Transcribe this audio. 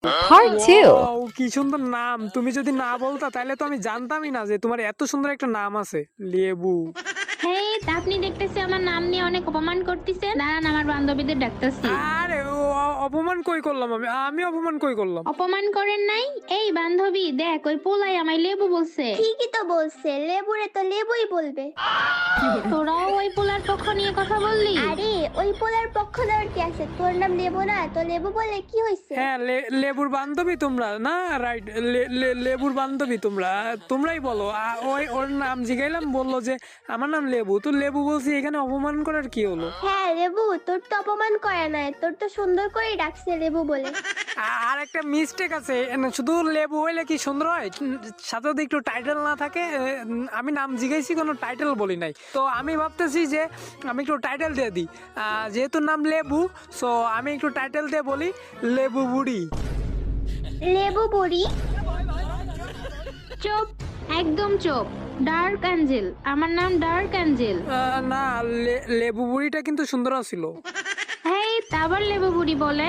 Part 2. Wow, কি সুন্দর নাম। তুমি যদি না বলতা তাহলে তো আমি জানতামই না যে তোমার এত সুন্দর একটা নাম আছে, লেবু। হেই, আপনি দেখতেছি আমার নাম নিয়ে অনেক অপমান করতেছেন। দাঁড়ান, আমার বান্ধবীদের ডাকতেছি। আরে অপমান কই করলাম আমি? আমি অপমান কই করলাম? অপমান করেন নাই? এই বান্ধবী দেখ, ওই পোলাই আমায় লেবু বলছে। ঠিকই তো বলছে, লেবুরে তো লেবুই বলবে। তোরাও ওই পোলার পক্ষ নিয়ে কথা বললি? আরে ওই পোলার পক্ষ নেওয়ার কি আছে? তোর নাম লেবু না, তো লেবু বলে কি হয়েছে? হ্যাঁ, লেবুর বান্ধবী তোমরা না? রাইট, লেবুর বান্ধবী তোমরা। তোমরাই বলো। ওই ওর নাম জিগাইলাম, বললো যে আমার নাম লেবু, তো লেবু বলছি, এখানে অপমান করার কি হলো? হ্যাঁ লেবু, তোর তো অপমান করে নাই, তোর তো সুন্দর করেই ডাকছে লেবু বলে। আর একটা মিস্টেক আছে, শুধু লেবু হইলে কি সুন্দর হয়? সাথে যদি একটু টাইটেল না থাকে। আমি নাম জিজ্ঞাসি, কোনো টাইটেল বলি নাই, তো আমি ভাবতেছি যে আমি একটু টাইটেল দিয়ে দিই। যেহেতু নাম লেবু, সো আমি একটু টাইটেল দিয়ে বলি, লেবু বুড়ি। লেবু বুড়ি? চুপ, একদম চুপ। ডার্ক অ্যাঞ্জেল, আমার নাম ডার্ক অ্যাঞ্জেল। না, লেবু বুড়িটা কিন্তু সুন্দর ছিল। হেই, আবার লেবু বুড়ি বলে?